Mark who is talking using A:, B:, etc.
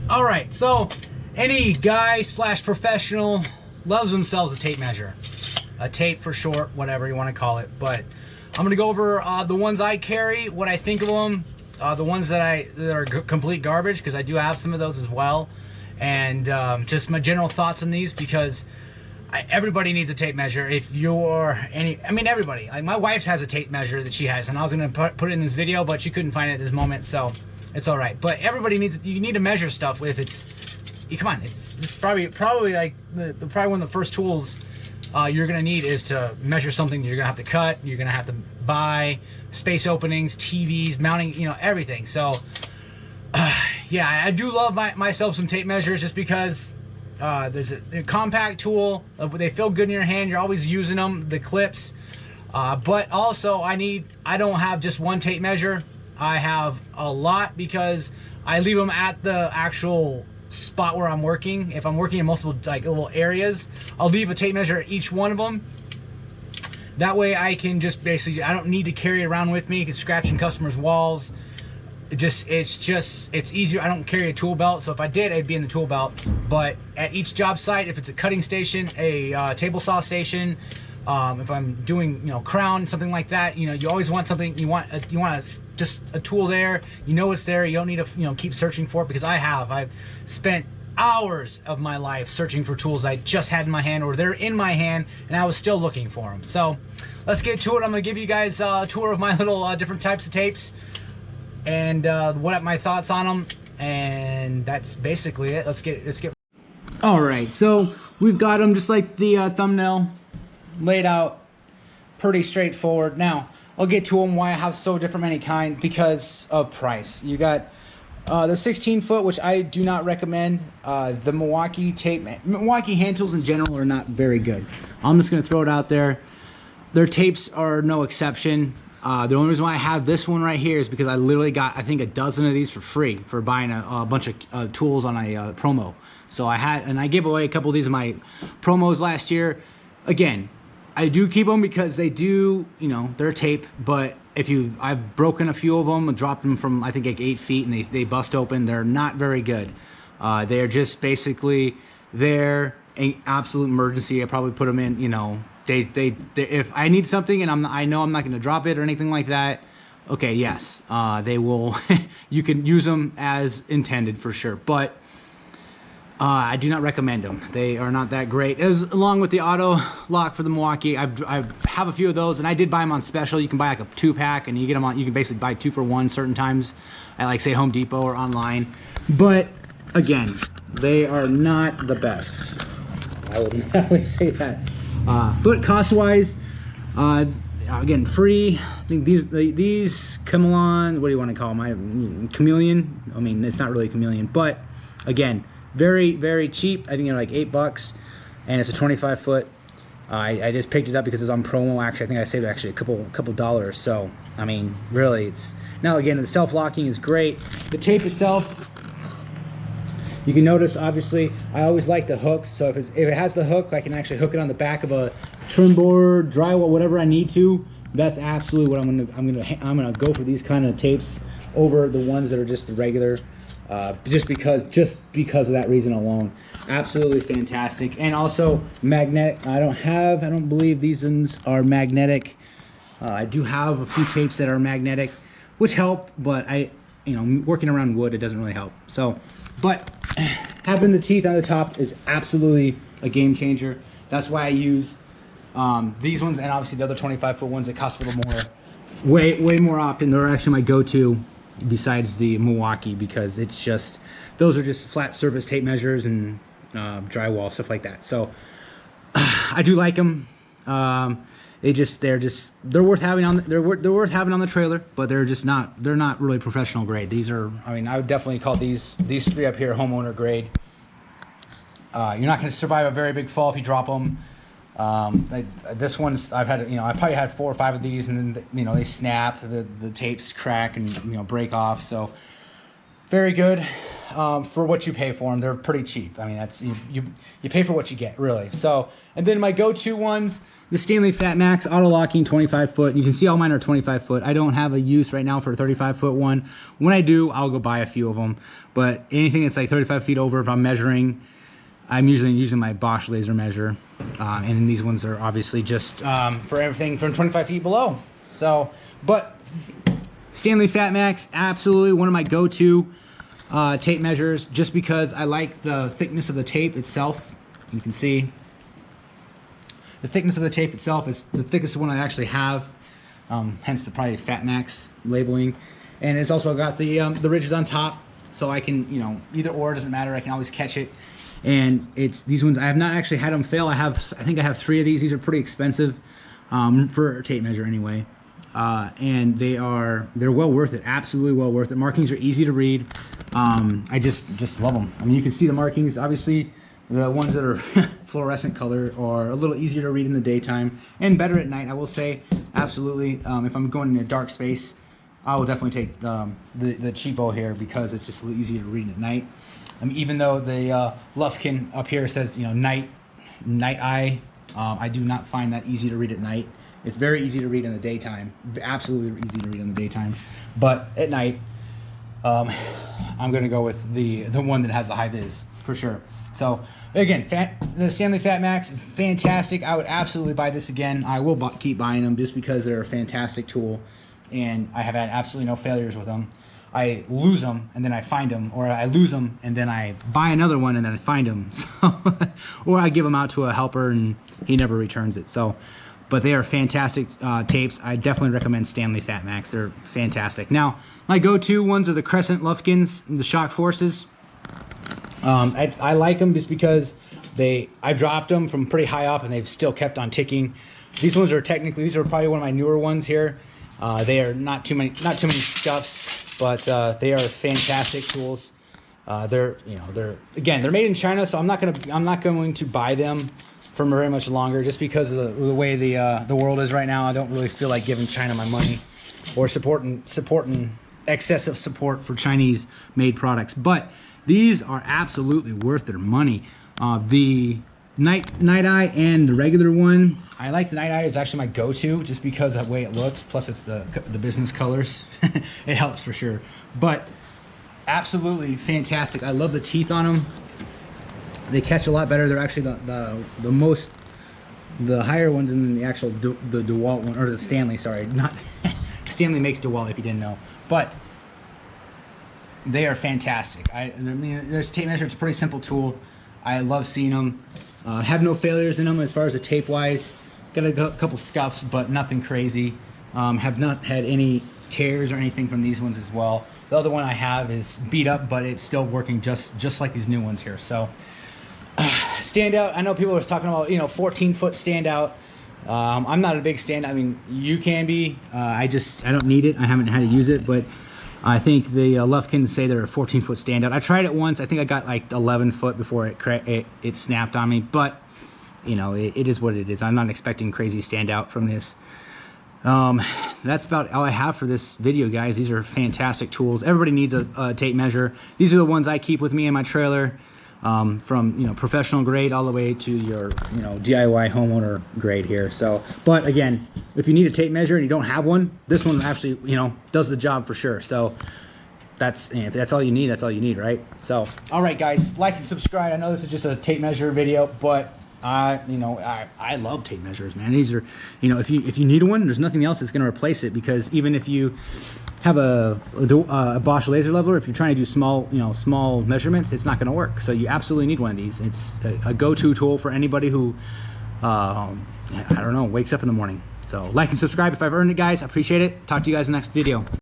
A: All right, so any guy slash professional loves themselves a tape measure, a tape for short, whatever you want to call it. But I'm gonna go over the ones I carry, what I think of them, the ones that are complete garbage, because I do have some of those as well, and just my general thoughts on these, because everybody needs a tape measure. If you're everybody. Like my wife has a tape measure that she has, and I was gonna put it in this video, but she couldn't find it at this moment, so it's all right. But everybody needs. You need to measure stuff. If it's, come on, it's just probably like probably one of the first tools you're gonna need is to measure something you're gonna have to cut. You're gonna have to buy space openings, TVs, mounting, everything. So yeah, I do love myself some tape measures, just because there's a compact tool. They feel good in your hand. You're always using them, the clips. But also I don't have just one tape measure. I have a lot, because I leave them at the actual spot where I'm working. If I'm working in multiple little areas, I'll leave a tape measure at each one of them. That way I can just basically, I don't need to carry it around with me. You can scratch in customers' walls. It's easier. I don't carry a tool belt, so if I did, it'd be in the tool belt. But at each job site, if it's a cutting station, a table saw station, if I'm doing crown, something like that, you always want something. You want just a tool there. It's there. You don't need to keep searching for it, because I've spent hours of my life searching for tools I just had in my hand, or they're in my hand and I was still looking for them. So let's get to it. I'm gonna give you guys a tour of my little different types of tapes, and what my thoughts on them, and that's basically it. Let's get. All right, so we've got them just like the thumbnail, laid out, pretty straightforward. Now I'll get to them, why I have so different many kind, because of price. You got the 16 foot, which I do not recommend. The Milwaukee tape, Milwaukee hand tools in general are not very good. I'm just gonna throw it out there. Their tapes are no exception. The only reason why I have this one right here is because I literally got, I think, a dozen of these for free for buying a bunch of tools on a promo. So I gave away a couple of these in my promos last year. Again, I do keep them because they do, they're tape, but I've broken a few of them and dropped them from, I think, like 8 feet, and they bust open. They're not very good. They are just basically there in absolute emergency. I probably put them in, they if I need something and I know I'm not going to drop it or anything like that, okay, yes, they will. You can use them as intended for sure, but I do not recommend them. They are not that great. Along with the auto lock for the Milwaukee, I have a few of those, and I did buy them on special. You can buy like a 2-pack, and you get them on. You can basically buy 2 for 1 certain times at, like, say, Home Depot or online. But again, they are not the best. I would definitely say that. But cost-wise, again, free. I think these Chameleon, what do you want to call them? Chameleon. I mean, it's not really a chameleon, but again, very, very cheap. I think they're like $8, and it's a 25 foot. I just picked it up because it's on promo. Actually, I think I saved actually a couple dollars. So I mean, really, it's now, again, the self-locking is great. The tape itself, you can notice, obviously, I always like the hooks. So if it has the hook, I can actually hook it on the back of a trim board, drywall, whatever I need to. That's absolutely what I'm gonna go for, these kind of tapes over the ones that are just the regular. Just because of that reason alone. Absolutely fantastic. And also magnetic. I don't believe these ones are magnetic. I do have a few tapes that are magnetic, which help, but working around wood, it doesn't really help. So, but having the teeth on the top is absolutely a game changer. That's why I use these ones, and obviously the other 25 foot ones that cost a little more, way more often. They're actually my go-to besides the Milwaukee, because those are just flat surface tape measures and drywall, stuff like that. So I do like them. They're worth having on the trailer, but they're not really professional grade. These are, I would definitely call these 3 up here homeowner grade. You're not going to survive a very big fall if you drop them. This one's, I probably had 4 or 5 of these, and then they snap, the tapes crack and break off. So very good for what you pay for them. They're pretty cheap. That's you pay for what you get, really. So, and then my go-to ones, the Stanley Fat Max auto locking 25 foot. You can see all mine are 25 foot. I don't have a use right now for a 35 foot one. When I do, I'll go buy a few of them. But anything that's like 35 feet over, if I'm measuring, I'm usually using my Bosch laser measure. And then these ones are obviously just for everything from 25 feet below. So, but Stanley Fat Max, absolutely one of my go-to tape measures, just because I like the thickness of the tape itself. You can see the thickness of the tape itself is the thickest one I actually have, hence the probably Fat Max labeling. And it's also got the ridges on top, so I can, you know, either or, doesn't matter, I can always catch it. And it's these ones, I have not actually had them fail. I think I have 3 of these. These are pretty expensive for a tape measure anyway. And they're well worth it, absolutely well worth it. Markings are easy to read. I just love them. I mean, you can see the markings. Obviously, the ones that are fluorescent color are a little easier to read in the daytime and better at night, I will say. Absolutely. If I'm going in a dark space, I will definitely take the cheapo here, because it's just a little easier to read at night. I mean, even though the Lufkin up here says, you know, night eye, I do not find that easy to read at night. It's very easy to read in the daytime, absolutely easy to read in the daytime, but at night, I'm gonna go with the one that has the high vis for sure. So again, the Stanley Fat Max, fantastic. I would absolutely buy this again. I will keep buying them just because they're a fantastic tool, and I have had absolutely no failures with them. I lose them and then I find them, or I lose them and then I buy another one and then I find them. So, or I give them out to a helper and he never returns it. So, but they are fantastic tapes. I definitely recommend Stanley Fat Max. They're fantastic. Now, my go-to ones are the Crescent Lufkins, the Shock Forces. I like them just because I dropped them from pretty high up and they've still kept on ticking. These ones are these are probably one of my newer ones here. They are not too many scuffs, but they are fantastic tools. They're made in China, so I'm not going to buy them for very much longer, just because of the way the world is right now. I don't really feel like giving China my money or supporting excessive support for Chinese made products. But these are absolutely worth their money. The Night Eye and the regular one, I like the Night Eye. Is actually my go-to just because of the way it looks, plus it's the business colors. It helps for sure. But absolutely fantastic. I love the teeth on them. They catch a lot better. They're actually the higher ones than the actual the DeWalt one, or the Stanley, sorry, not Stanley makes DeWalt, if you didn't know. But they are fantastic. I mean, there's tape measure. It's a pretty simple tool. I love seeing them. Have no failures in them as far as the tape wise. Got a couple scuffs, but nothing crazy. Have not had any tears or anything from these ones as well. The other one I have is beat up, but it's still working just like these new ones here. So standout. I know people are talking about 14-foot standout. I'm not a big standout. I mean, you can be. I don't need it. I haven't had to use it, but I think the Lufkins say they're a 14-foot standout. I tried it once. I think I got like 11 foot before it snapped on me. But it is what it is. I'm not expecting crazy standout from this. That's about all I have for this video, guys. These are fantastic tools. Everybody needs a tape measure. These are the ones I keep with me in my trailer, from professional grade all the way to your DIY homeowner grade here. So, but again, if you need a tape measure and you don't have one, this one actually does the job for sure. So if that's all you need, that's all you need, right? So, all right, guys, like and subscribe. I know this is just a tape measure video, but I love tape measures, man. These are, if you need one, there's nothing else that's going to replace it, because even if you have a Bosch laser leveler, if you're trying to do small measurements, it's not going to work. So you absolutely need one of these. It's a go-to tool for anybody who, wakes up in the morning. So like and subscribe if I've earned it, guys. I appreciate it. Talk to you guys in the next video.